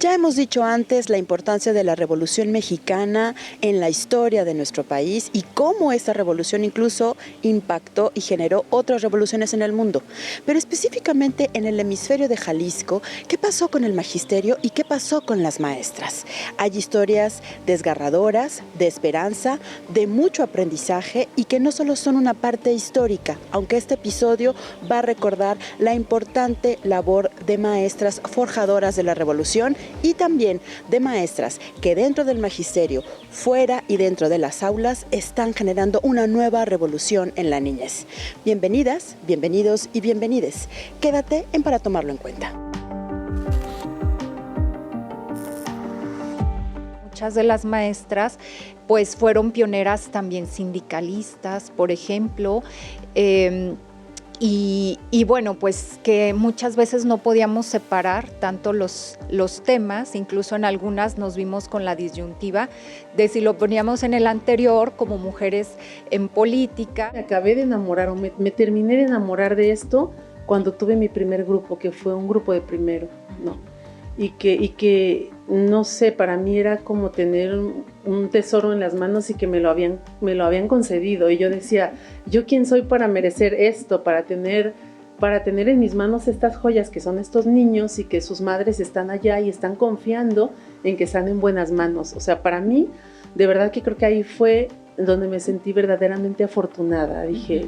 Ya hemos dicho antes la importancia de la Revolución Mexicana en la historia de nuestro país y cómo esta revolución incluso impactó y generó otras revoluciones en el mundo. Pero específicamente en el hemisferio de Jalisco, ¿qué pasó con el magisterio y qué pasó con las maestras? Hay historias desgarradoras, de esperanza, de mucho aprendizaje y que no solo son una parte histórica, aunque este episodio va a recordar la importante labor de maestras forjadoras de la revolución y también de maestras que dentro del magisterio, fuera y dentro de las aulas, están generando una nueva revolución en la niñez. Bienvenidas, bienvenidos y bienvenides. Quédate en Para Tomarlo en Cuenta. Muchas de las maestras pues fueron pioneras también sindicalistas, por ejemplo, y bueno, pues que muchas veces no podíamos separar tanto los temas, incluso en algunas nos vimos con la disyuntiva de si lo poníamos en el anterior como mujeres en política. Me acabé de enamorar, o me terminé de enamorar de esto cuando tuve mi primer grupo, que fue un grupo de primero, ¿no? Y que no sé, para mí era como tener un tesoro en las manos y que me lo habían concedido. Y yo decía, ¿yo quién soy para merecer esto? Para tener en mis manos estas joyas que son estos niños y que sus madres están allá y están confiando en que están en buenas manos. O sea, para mí, de verdad que creo que ahí fue donde me sentí verdaderamente afortunada. Dije,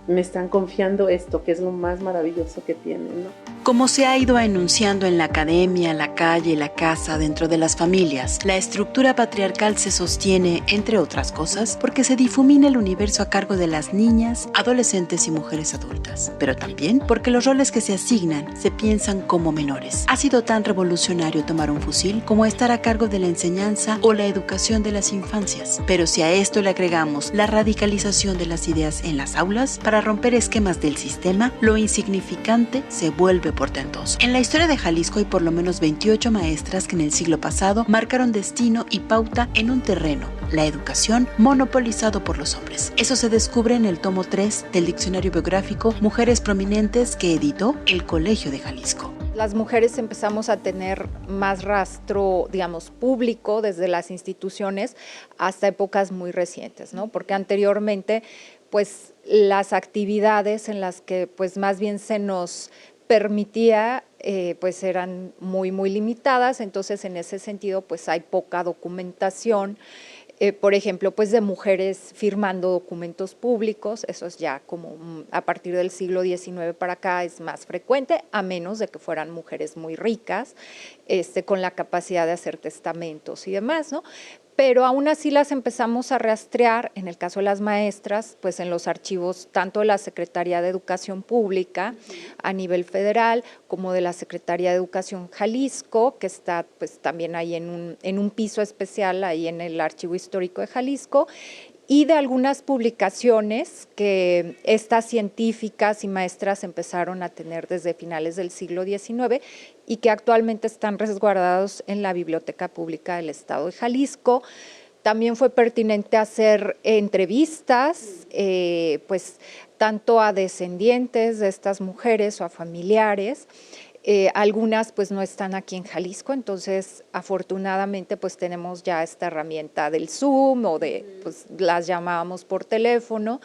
me están confiando esto, que es lo más maravilloso que tienen, ¿no? Como se ha ido enunciando en la academia, la calle, la casa, dentro de las familias, la estructura patriarcal se sostiene, entre otras cosas, porque se difumina el universo a cargo de las niñas, adolescentes y mujeres adultas, pero también porque los roles que se asignan se piensan como menores. Ha sido tan revolucionario tomar un fusil como estar a cargo de la enseñanza o la educación de las infancias. Pero si a esto le agregamos la radicalización de las ideas en las aulas, para romper esquemas del sistema, lo insignificante se vuelve portentoso. En la historia de Jalisco hay por lo menos 28 maestras que en el siglo pasado marcaron destino y pauta en un terreno, la educación, monopolizado por los hombres. Eso se descubre en el tomo 3 del Diccionario Biográfico Mujeres Prominentes que editó el Colegio de Jalisco. Las mujeres empezamos a tener más rastro, digamos, público desde las instituciones hasta épocas muy recientes, ¿no? Porque anteriormente, pues, las actividades en las que, pues, más bien se nos permitía, pues eran muy limitadas, entonces en ese sentido pues hay poca documentación, por ejemplo, pues de mujeres firmando documentos públicos, eso es ya como a partir del siglo XIX para acá es más frecuente, a menos de que fueran mujeres muy ricas, con la capacidad de hacer testamentos y demás, ¿no? Pero aún así las empezamos a rastrear, en el caso de las maestras, pues en los archivos tanto de la Secretaría de Educación Pública a nivel federal, como de la Secretaría de Educación Jalisco, que está pues también ahí en un piso especial, ahí en el Archivo Histórico de Jalisco, y de algunas publicaciones que estas científicas y maestras empezaron a tener desde finales del siglo XIX y que actualmente están resguardados en la Biblioteca Pública del Estado de Jalisco. También fue pertinente hacer entrevistas, pues tanto a descendientes de estas mujeres o a familiares. Algunas pues no están aquí en Jalisco, entonces afortunadamente pues tenemos ya esta herramienta del Zoom o pues las llamábamos por teléfono,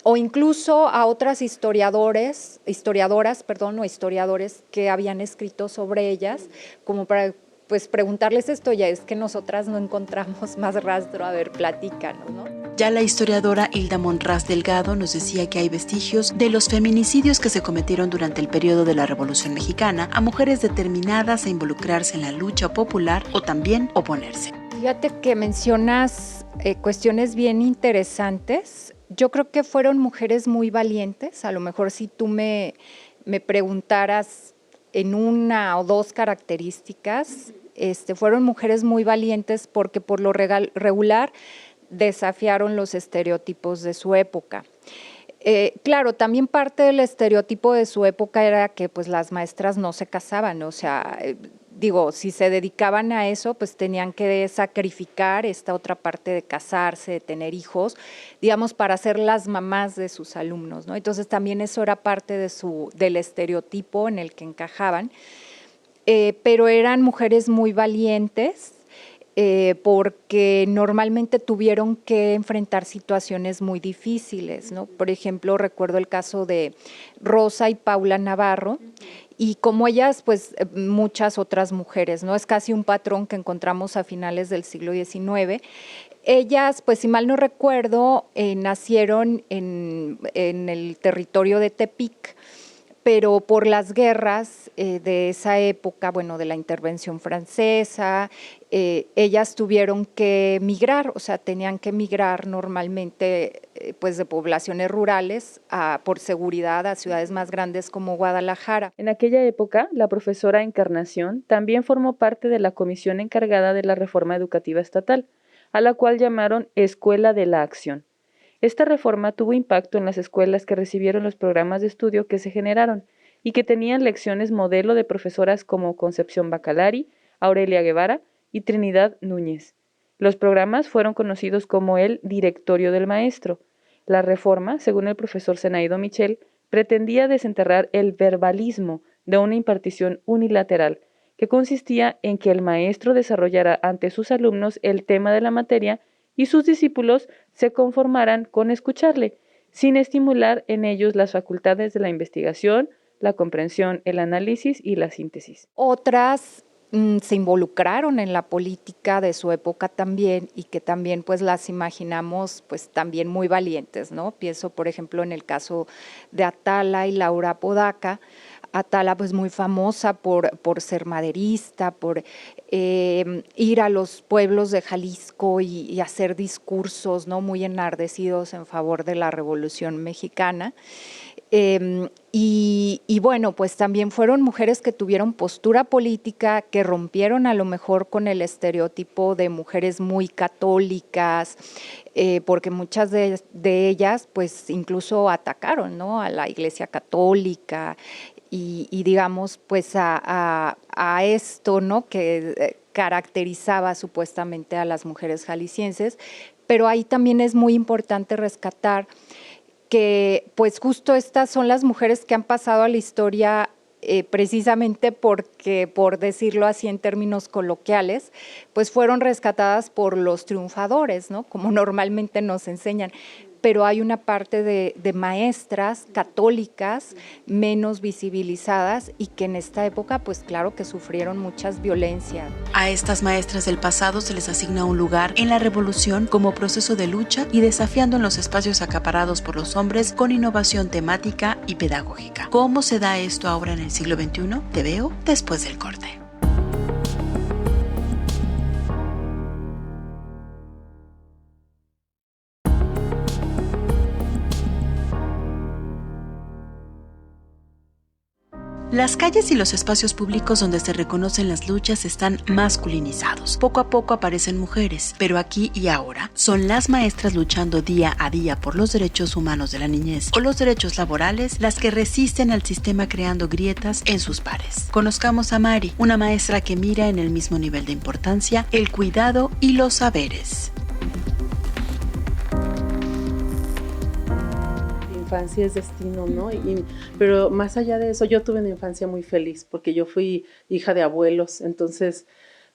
o incluso a otras historiadoras o historiadores que habían escrito sobre ellas, como para pues preguntarles esto, ya es que nosotras no encontramos más rastro, a ver, platícanos, ¿no? Ya la historiadora Hilda Monraz Delgado nos decía que hay vestigios de los feminicidios que se cometieron durante el periodo de la Revolución Mexicana a mujeres determinadas a involucrarse en la lucha popular o también oponerse. Fíjate que mencionas cuestiones bien interesantes. Yo creo que fueron mujeres muy valientes. A lo mejor si tú me preguntaras en una o dos características, fueron mujeres muy valientes porque por lo regular desafiaron los estereotipos de su época. Claro, también parte del estereotipo de su época era que pues las maestras no se casaban, o sea, si se dedicaban a eso, pues tenían que sacrificar esta otra parte de casarse, de tener hijos, digamos, para ser las mamás de sus alumnos, ¿no? Entonces también eso era parte del estereotipo en el que encajaban. pero eran mujeres muy valientes, porque normalmente tuvieron que enfrentar situaciones muy difíciles, ¿no? Por ejemplo, recuerdo el caso de Rosa y Paula Navarro, y como ellas, pues muchas otras mujeres, ¿no? Es casi un patrón que encontramos a finales del siglo XIX. Ellas, pues si mal no recuerdo, nacieron en el territorio de Tepic, pero por las guerras de esa época, bueno, de la intervención francesa, ellas tuvieron que migrar, o sea, tenían que migrar normalmente pues de poblaciones rurales por seguridad a ciudades más grandes como Guadalajara. En aquella época, la profesora Encarnación también formó parte de la comisión encargada de la reforma educativa estatal, a la cual llamaron Escuela de la Acción. Esta reforma tuvo impacto en las escuelas que recibieron los programas de estudio que se generaron y que tenían lecciones modelo de profesoras como Concepción Bacalari, Aurelia Guevara y Trinidad Núñez. Los programas fueron conocidos como el Directorio del Maestro. La reforma, según el profesor Zenaido Michel, pretendía desenterrar el verbalismo de una impartición unilateral, que consistía en que el maestro desarrollara ante sus alumnos el tema de la materia y sus discípulos se conformaran con escucharle, sin estimular en ellos las facultades de la investigación, la comprensión, el análisis y la síntesis. Otras se involucraron en la política de su época también y que también pues las imaginamos pues también muy valientes, ¿no? Pienso por ejemplo en el caso de Atala y Laura Podaca. Atala pues muy famosa por ser maderista, por ir a los pueblos de Jalisco y hacer discursos, ¿no? Muy enardecidos en favor de la Revolución Mexicana. Y bueno, pues también fueron mujeres que tuvieron postura política, que rompieron a lo mejor con el estereotipo de mujeres muy católicas, porque muchas de ellas pues incluso atacaron, ¿no? A la Iglesia Católica y digamos pues a esto, ¿no? Que caracterizaba supuestamente a las mujeres jaliscienses, pero ahí también es muy importante rescatar que pues justo estas son las mujeres que han pasado a la historia precisamente porque, por decirlo así en términos coloquiales, pues fueron rescatadas por los triunfadores, ¿no? Como normalmente nos enseñan. Pero hay una parte de maestras católicas menos visibilizadas y que en esta época, pues claro que sufrieron muchas violencias. A estas maestras del pasado se les asigna un lugar en la revolución como proceso de lucha y desafiando en los espacios acaparados por los hombres con innovación temática y pedagógica. ¿Cómo se da esto ahora en el siglo XXI? Te veo después del corte. Las calles y los espacios públicos donde se reconocen las luchas están masculinizados. Poco a poco aparecen mujeres, pero aquí y ahora son las maestras luchando día a día por los derechos humanos de la niñez o los derechos laborales las que resisten al sistema creando grietas en sus pares. Conozcamos a Mari, una maestra que mira en el mismo nivel de importancia el cuidado y los saberes. Infancia es destino, ¿no? Pero más allá de eso, yo tuve una infancia muy feliz porque yo fui hija de abuelos, entonces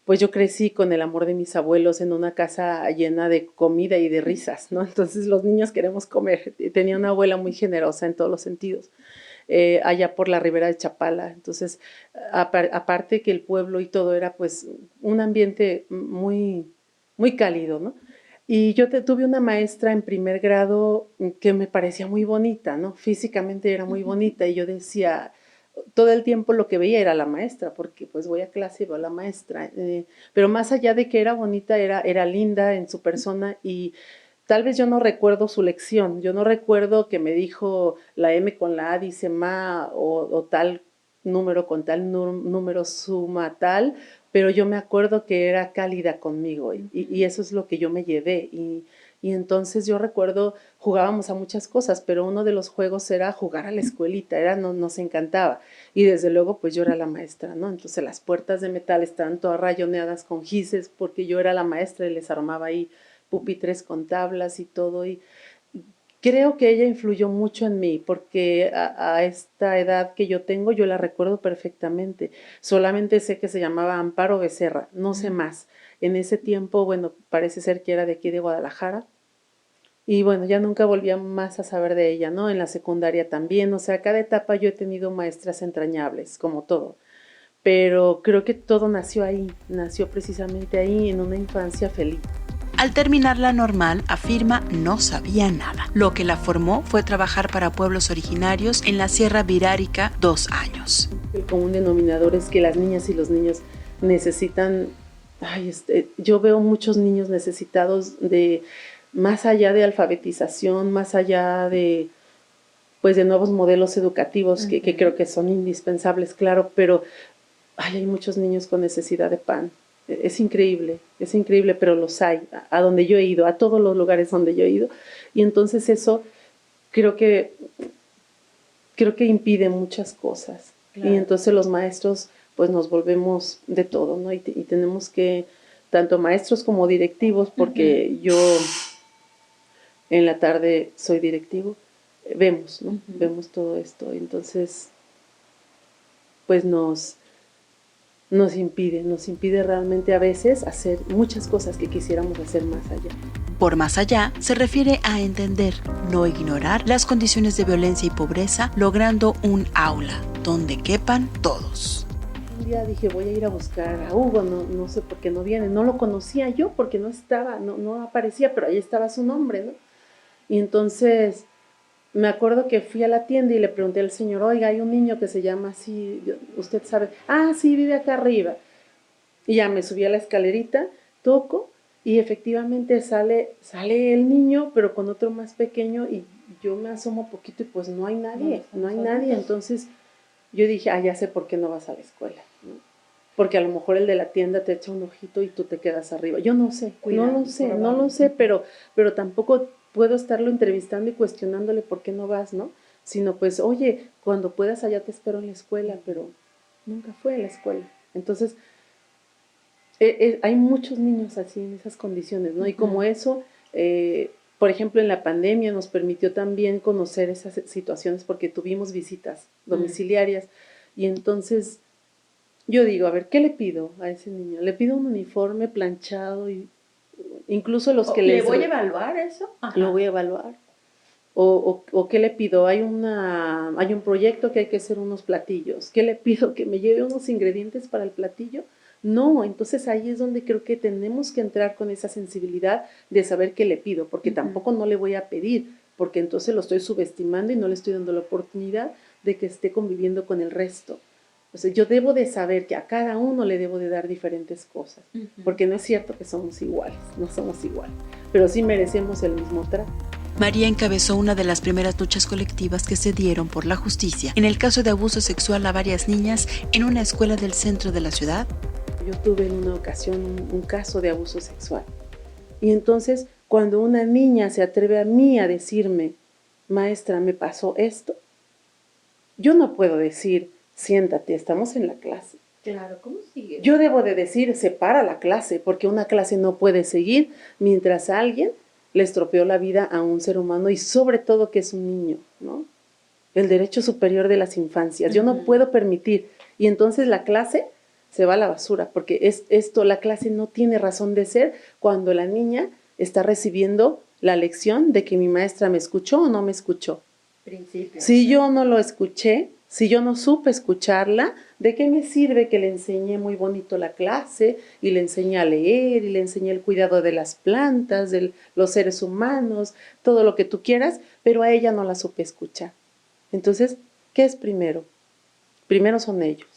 pues yo crecí con el amor de mis abuelos en una casa llena de comida y de risas, ¿no? Entonces los niños queremos comer. Tenía una abuela muy generosa en todos los sentidos, allá por la ribera de Chapala. Entonces, aparte que el pueblo y todo era pues un ambiente muy, muy cálido, ¿no? Y yo tuve una maestra en primer grado que me parecía muy bonita, ¿no? Físicamente era muy bonita y yo decía, todo el tiempo lo que veía era la maestra, porque pues voy a clase y veo a la maestra. Pero más allá de que era bonita, era linda en su persona y tal vez yo no recuerdo su lección, yo no recuerdo que me dijo la M con la A dice ma o tal número con tal número suma tal, pero yo me acuerdo que era cálida conmigo y eso es lo que yo me llevé y entonces yo recuerdo, jugábamos a muchas cosas, pero uno de los juegos era jugar a la escuelita, nos encantaba y desde luego pues yo era la maestra, ¿no? Entonces las puertas de metal estaban todas rayoneadas con gises porque yo era la maestra y les armaba ahí pupitres con tablas y todo y Creo que ella influyó mucho en mí, porque a esta edad que yo tengo, yo la recuerdo perfectamente. Solamente sé que se llamaba Amparo Becerra, no sé más. En ese tiempo, bueno, parece ser que era de aquí de Guadalajara. Y bueno, ya nunca volví más a saber de ella, ¿no? En la secundaria también, o sea, cada etapa yo he tenido maestras entrañables, como todo. Pero creo que todo nació ahí, nació precisamente ahí, en una infancia feliz. Al terminar la normal, afirma no sabía nada. Lo que la formó fue trabajar para pueblos originarios en la Sierra Virárica 2 años. El común denominador es que las niñas y los niños necesitan, yo veo muchos niños necesitados de, más allá de alfabetización, más allá de, pues de nuevos modelos educativos que creo que son indispensables, claro, pero hay muchos niños con necesidad de pan. Es increíble, pero los hay, a donde yo he ido, a todos los lugares donde yo he ido, y entonces eso creo que impide muchas cosas. Claro. Y entonces los maestros pues nos volvemos de todo, ¿no? Y tenemos que, tanto maestros como directivos, porque yo en la tarde soy directivo, vemos, ¿no? Vemos todo esto, entonces pues nos impide realmente a veces hacer muchas cosas que quisiéramos hacer más allá. Por más allá, se refiere a entender, no ignorar las condiciones de violencia y pobreza, logrando un aula donde quepan todos. Un día dije, voy a ir a buscar a Hugo, no sé por qué no viene, no lo conocía yo porque no estaba, no aparecía, pero ahí estaba su nombre, ¿no? Y entonces me acuerdo que fui a la tienda y le pregunté al señor, oiga, hay un niño que se llama así, usted sabe, sí, vive acá arriba. Y ya me subí a la escalerita, toco, y efectivamente sale el niño, pero con otro más pequeño, y yo me asomo poquito y pues no hay nadie, entonces yo dije, ya sé por qué no vas a la escuela, ¿no? Porque a lo mejor el de la tienda te echa un ojito y tú te quedas arriba, yo no sé, no lo sé, pero tampoco puedo estarlo entrevistando y cuestionándole por qué no vas, ¿no? Sino pues, oye, cuando puedas allá te espero en la escuela, pero nunca fue a la escuela, entonces hay muchos niños así en esas condiciones, ¿no? Y como eso, por ejemplo, en la pandemia nos permitió también conocer esas situaciones porque tuvimos visitas domiciliarias y entonces yo digo, a ver, ¿qué le pido a ese niño? Le pido un uniforme planchado y incluso los que ¿Le voy a evaluar eso? Ajá. Lo voy a evaluar. O ¿qué le pido? Hay un proyecto que hay que hacer unos platillos. ¿Qué le pido? ¿Que me lleve unos ingredientes para el platillo? No, entonces ahí es donde creo que tenemos que entrar con esa sensibilidad de saber qué le pido, porque tampoco no le voy a pedir, porque entonces lo estoy subestimando y no le estoy dando la oportunidad de que esté conviviendo con el resto. O sea, yo debo de saber que a cada uno le debo de dar diferentes cosas, porque no es cierto que somos iguales, no somos iguales, pero sí merecemos el mismo trato. María encabezó una de las primeras luchas colectivas que se dieron por la justicia en el caso de abuso sexual a varias niñas en una escuela del centro de la ciudad. Yo tuve en una ocasión un caso de abuso sexual. Y entonces, cuando una niña se atreve a mí a decirme, maestra, me pasó esto, yo no puedo decir, siéntate, estamos en la clase. Claro, ¿cómo sigue? Yo debo de decir, separa la clase, porque una clase no puede seguir mientras alguien le estropeó la vida a un ser humano y sobre todo que es un niño, ¿no? El derecho superior de las infancias. Yo no puedo permitir. Y entonces la clase se va a la basura, porque la clase no tiene razón de ser cuando la niña está recibiendo la lección de que mi maestra me escuchó o no me escuchó. Principio. Si yo no lo escuché, si yo no supe escucharla, ¿de qué me sirve que le enseñé muy bonito la clase y le enseñé a leer y le enseñé el cuidado de las plantas, de los seres humanos, todo lo que tú quieras, pero a ella no la supe escuchar? Entonces, ¿qué es primero? Primero son ellos.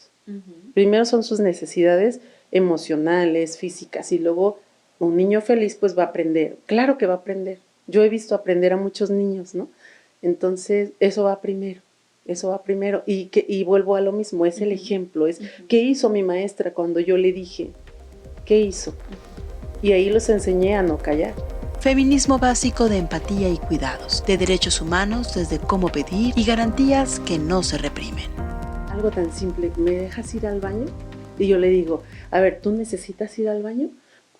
Primero son sus necesidades emocionales, físicas, y luego un niño feliz pues va a aprender. Claro que va a aprender. Yo he visto aprender a muchos niños, ¿no? Entonces, eso va primero. Y vuelvo a lo mismo, es el ejemplo, es ¿qué hizo mi maestra cuando yo le dije? ¿Qué hizo? Y ahí los enseñé a no callar. Feminismo básico de empatía y cuidados, de derechos humanos desde cómo pedir y garantías que no se reprimen. Algo tan simple, ¿me dejas ir al baño? Y yo le digo, a ver, ¿tú necesitas ir al baño?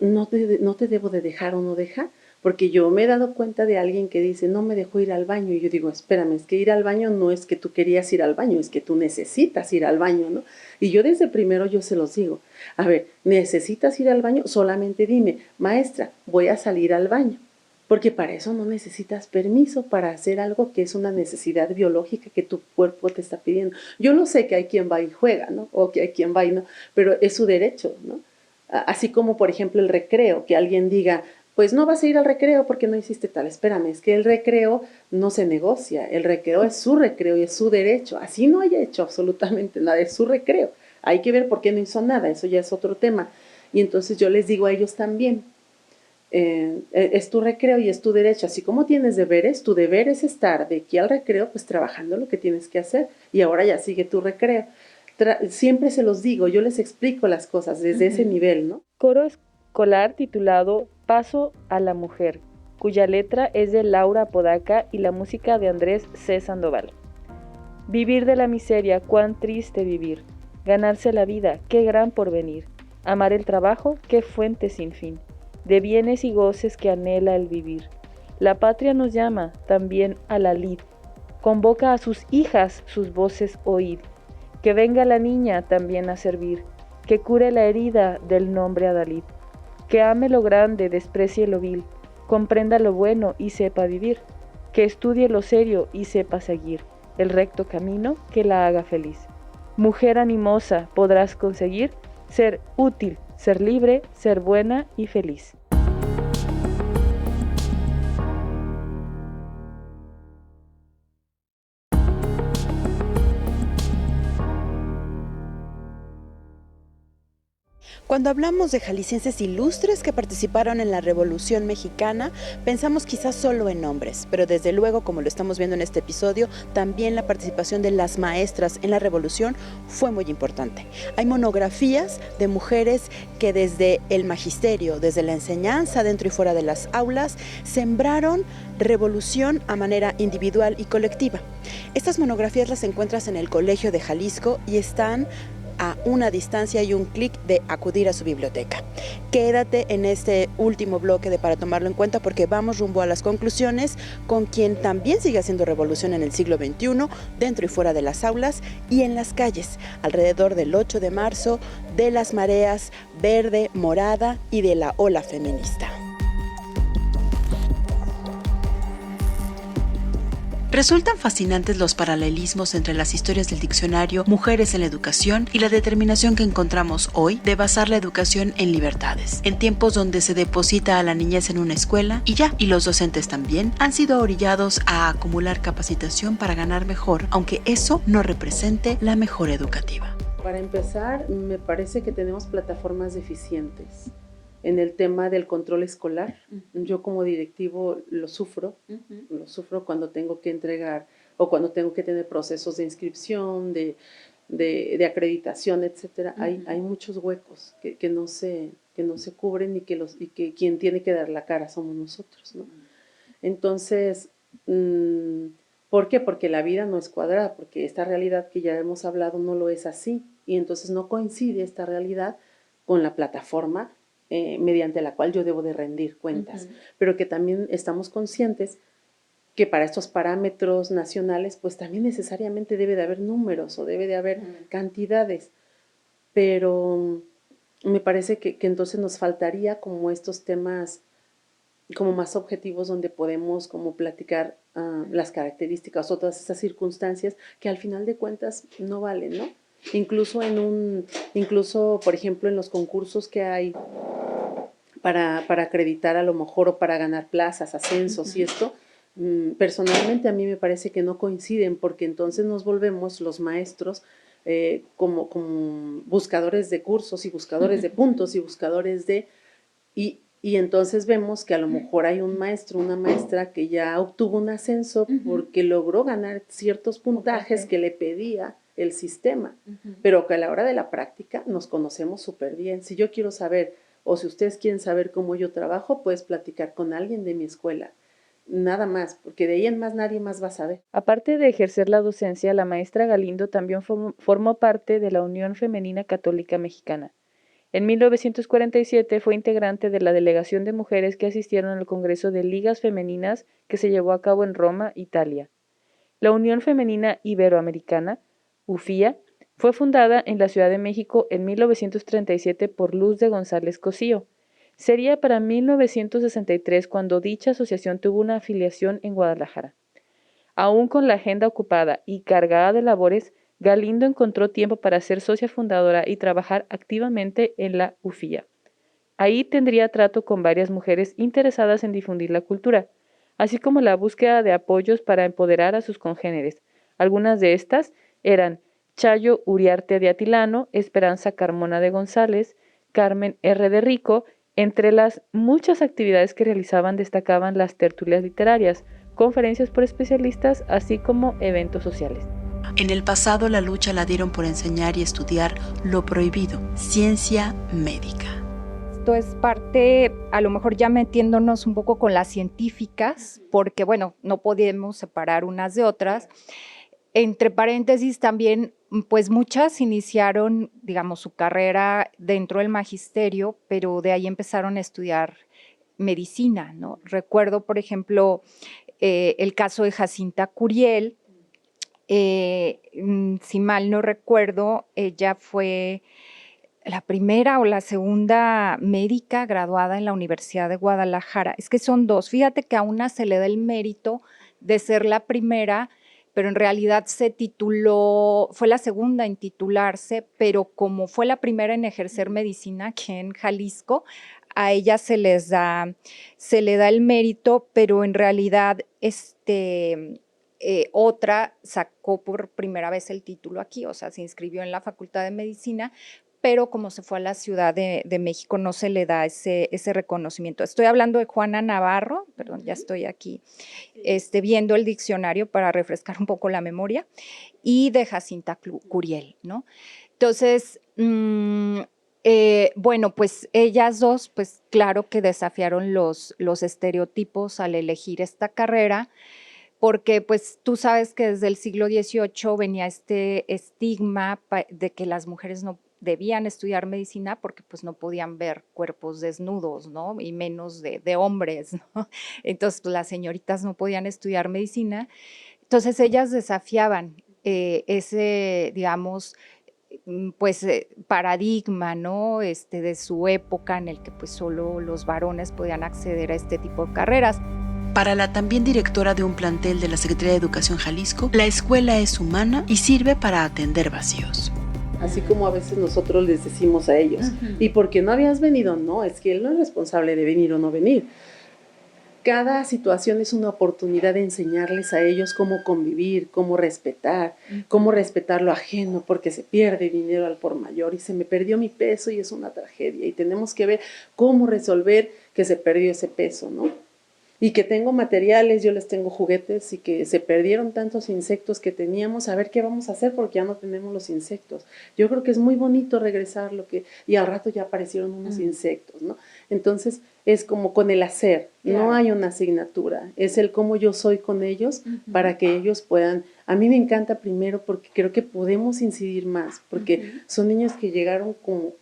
¿No te debo de dejar o no deja? Porque yo me he dado cuenta de alguien que dice, no me dejó ir al baño. Y yo digo, espérame, es que ir al baño no es que tú querías ir al baño, es que tú necesitas ir al baño, ¿no? Y yo desde primero yo se los digo, a ver, ¿necesitas ir al baño? Solamente dime, maestra, voy a salir al baño. Porque para eso no necesitas permiso para hacer algo que es una necesidad biológica que tu cuerpo te está pidiendo. Yo lo sé que hay quien va y juega, ¿no? O que hay quien va y no, pero es su derecho, ¿no? Así como, por ejemplo, el recreo, que alguien diga, pues no vas a ir al recreo porque no hiciste tal. Espérame, es que el recreo no se negocia, el recreo es su recreo y es su derecho. Así no haya hecho absolutamente nada, es su recreo. Hay que ver por qué no hizo nada, eso ya es otro tema. Y entonces yo les digo a ellos también, es tu recreo y es tu derecho, así como tienes deberes, tu deber es estar de aquí al recreo pues trabajando lo que tienes que hacer y ahora ya sigue tu recreo. Siempre se los digo, yo les explico las cosas desde ese nivel, ¿no? Coro escolar titulado Paso a la Mujer, cuya letra es de Laura Apodaca y la música de Andrés C. Sandoval. Vivir de la miseria, cuán triste vivir. Ganarse la vida, qué gran porvenir. Amar el trabajo, qué fuente sin fin. De bienes y goces que anhela el vivir. La patria nos llama también a la lid. Convoca a sus hijas, sus voces oíd. Que venga la niña también a servir. Que cure la herida del nombre Adalid. Que ame lo grande, desprecie lo vil. Comprenda lo bueno y sepa vivir. Que estudie lo serio y sepa seguir el recto camino que la haga feliz. Mujer animosa, podrás conseguir ser útil, ser libre, ser buena y feliz. Cuando hablamos de jaliscienses ilustres que participaron en la Revolución Mexicana, pensamos quizás solo en hombres, pero desde luego, como lo estamos viendo en este episodio, también la participación de las maestras en la Revolución fue muy importante. Hay monografías de mujeres que desde el magisterio, desde la enseñanza dentro y fuera de las aulas, sembraron revolución a manera individual y colectiva. Estas monografías las encuentras en el Colegio de Jalisco y están a una distancia y un clic de acudir a su biblioteca. Quédate en este último bloque de Para Tomarlo en Cuenta porque vamos rumbo a las conclusiones con quien también sigue haciendo revolución en el siglo XXI, dentro y fuera de las aulas y en las calles, alrededor del 8 de marzo, de las mareas verde, morada y de la ola feminista. Resultan fascinantes los paralelismos entre las historias del diccionario Mujeres en la Educación y la determinación que encontramos hoy de basar la educación en libertades, en tiempos donde se deposita a la niñez en una escuela y ya, y los docentes también han sido orillados a acumular capacitación para ganar mejor, aunque eso no represente la mejora educativa. Para empezar, me parece que tenemos plataformas deficientes en el tema del control escolar. Yo como directivo lo sufro cuando tengo que entregar o cuando tengo que tener procesos de inscripción, de acreditación, etcétera. Hay muchos huecos que no se cubren y que quien tiene que dar la cara somos nosotros, ¿no? Entonces, ¿por qué? Porque la vida no es cuadrada, porque esta realidad que ya hemos hablado no lo es así, y entonces no coincide esta realidad con la plataforma mediante la cual yo debo de rendir cuentas, pero que también estamos conscientes que para estos parámetros nacionales, pues también necesariamente debe de haber números o debe de haber cantidades, pero me parece que entonces nos faltaría como estos temas como más objetivos donde podemos como platicar las características o todas esas circunstancias que al final de cuentas no valen, ¿no? Incluso, por ejemplo, en los concursos que hay para acreditar a lo mejor o para ganar plazas, ascensos y esto, personalmente a mí me parece que no coinciden porque entonces nos volvemos los maestros como buscadores de cursos y buscadores de puntos y buscadores de... Y entonces vemos que a lo mejor hay un maestro, una maestra que ya obtuvo un ascenso porque logró ganar ciertos puntajes que le pedía el sistema, pero que a la hora de la práctica nos conocemos súper bien. Si yo quiero saber, o si ustedes quieren saber cómo yo trabajo, puedes platicar con alguien de mi escuela. Nada más, porque de ahí en más nadie más va a saber. Aparte de ejercer la docencia, la maestra Galindo también formó parte de la Unión Femenina Católica Mexicana. En 1947 fue integrante de la delegación de mujeres que asistieron al Congreso de Ligas Femeninas que se llevó a cabo en Roma, Italia. La Unión Femenina Iberoamericana, UFIA, fue fundada en la Ciudad de México en 1937 por Luz de González Cosío. Sería para 1963 cuando dicha asociación tuvo una afiliación en Guadalajara. Aún con la agenda ocupada y cargada de labores, Galindo encontró tiempo para ser socia fundadora y trabajar activamente en la UFIA. Ahí tendría trato con varias mujeres interesadas en difundir la cultura, así como la búsqueda de apoyos para empoderar a sus congéneres. Algunas de estas eran Chayo Uriarte de Atilano, Esperanza Carmona de González, Carmen R. de Rico. Entre las muchas actividades que realizaban destacaban las tertulias literarias, conferencias por especialistas, así como eventos sociales. En el pasado la lucha la dieron por enseñar y estudiar lo prohibido, ciencia médica. Esto es parte, a lo mejor ya metiéndonos un poco con las científicas, porque bueno, no podemos separar unas de otras. Entre paréntesis también, pues muchas iniciaron, digamos, su carrera dentro del magisterio, pero de ahí empezaron a estudiar medicina, ¿no? Recuerdo, por ejemplo, el caso de Jacinta Curiel. Si mal no recuerdo, ella fue la primera o la segunda médica graduada en la Universidad de Guadalajara. Es que son dos. Fíjate que a una se le da el mérito de ser la primera, pero en realidad se tituló, fue la segunda en titularse, pero como fue la primera en ejercer medicina aquí en Jalisco, a ella se le da el mérito, pero en realidad otra sacó por primera vez el título aquí, o sea, se inscribió en la Facultad de Medicina, pero como se fue a la Ciudad de México no se le da ese reconocimiento. Estoy hablando de Juana Navarro, perdón, ya estoy aquí viendo el diccionario para refrescar un poco la memoria, y de Jacinta Curiel, ¿no? Entonces, bueno, pues ellas dos, pues claro que desafiaron los estereotipos al elegir esta carrera, porque pues tú sabes que desde el siglo XVIII venía este estigma de que las mujeres no debían estudiar medicina porque pues no podían ver cuerpos desnudos, ¿no? Y menos de hombres, ¿no? Entonces pues, las señoritas no podían estudiar medicina. Entonces ellas desafiaban ese, digamos, pues paradigma, ¿no? De su época en el que pues solo los varones podían acceder a este tipo de carreras. Para la también directora de un plantel de la Secretaría de Educación Jalisco, la escuela es humana y sirve para atender vacíos. Así como a veces nosotros les decimos a ellos, ¿y por qué no habías venido? No, es que él no es responsable de venir o no venir. Cada situación es una oportunidad de enseñarles a ellos cómo convivir, cómo respetar lo ajeno, porque se pierde dinero al por mayor y se me perdió mi peso y es una tragedia y tenemos que ver cómo resolver que se perdió ese peso, ¿no? Y que tengo materiales, yo les tengo juguetes y que se perdieron tantos insectos que teníamos, a ver qué vamos a hacer porque ya no tenemos los insectos. Yo creo que es muy bonito regresar y al rato ya aparecieron unos insectos, ¿no? Entonces es como con el hacer, no hay una asignatura, es el cómo yo soy con ellos para que ellos puedan. A mí me encanta primero porque creo que podemos incidir más, porque son niños que llegaron como,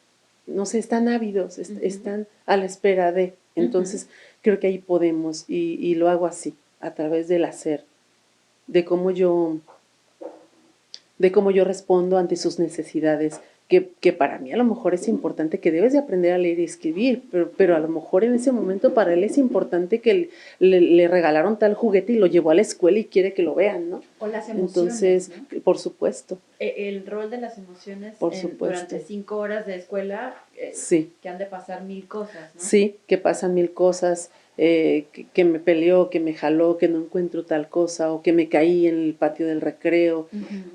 no sé, están ávidos, están a la espera de, entonces creo que ahí podemos, y lo hago así, a través del hacer, de cómo yo respondo ante sus necesidades, que para mí a lo mejor es importante, que debes de aprender a leer y escribir, pero a lo mejor en ese momento para él es importante que le regalaron tal juguete y lo llevó a la escuela y quiere que lo vean, ¿no? O las emociones, entonces, ¿no? Por supuesto. El rol de las emociones Por supuesto. durante 5 horas de escuela, sí. Que han de pasar 1000 cosas, ¿no? Sí, que pasan 1000 cosas, que me peleó, que me jaló, que no encuentro tal cosa, o que me caí en el patio del recreo.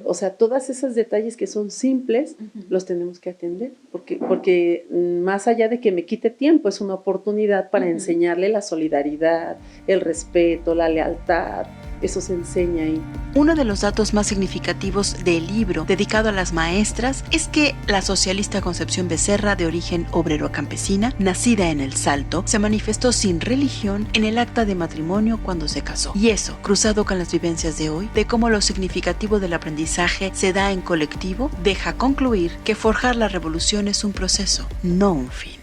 O sea, todos esos detalles que son simples, los tenemos que atender, porque más allá de que me quite tiempo, es una oportunidad para enseñarle la solidaridad, el respeto, la lealtad, eso se enseña ahí. Uno de los datos más significativos del libro dedicado a las maestras es que la socialista Concepción Becerra, de origen obrero campesina, nacida en El Salto, se manifestó sin religión en el acta de matrimonio cuando se casó. Y eso, cruzado con las vivencias de hoy, de cómo lo significativo del aprendizaje se da en colectivo, deja concluir que forjar la revolución es un proceso, no un fin.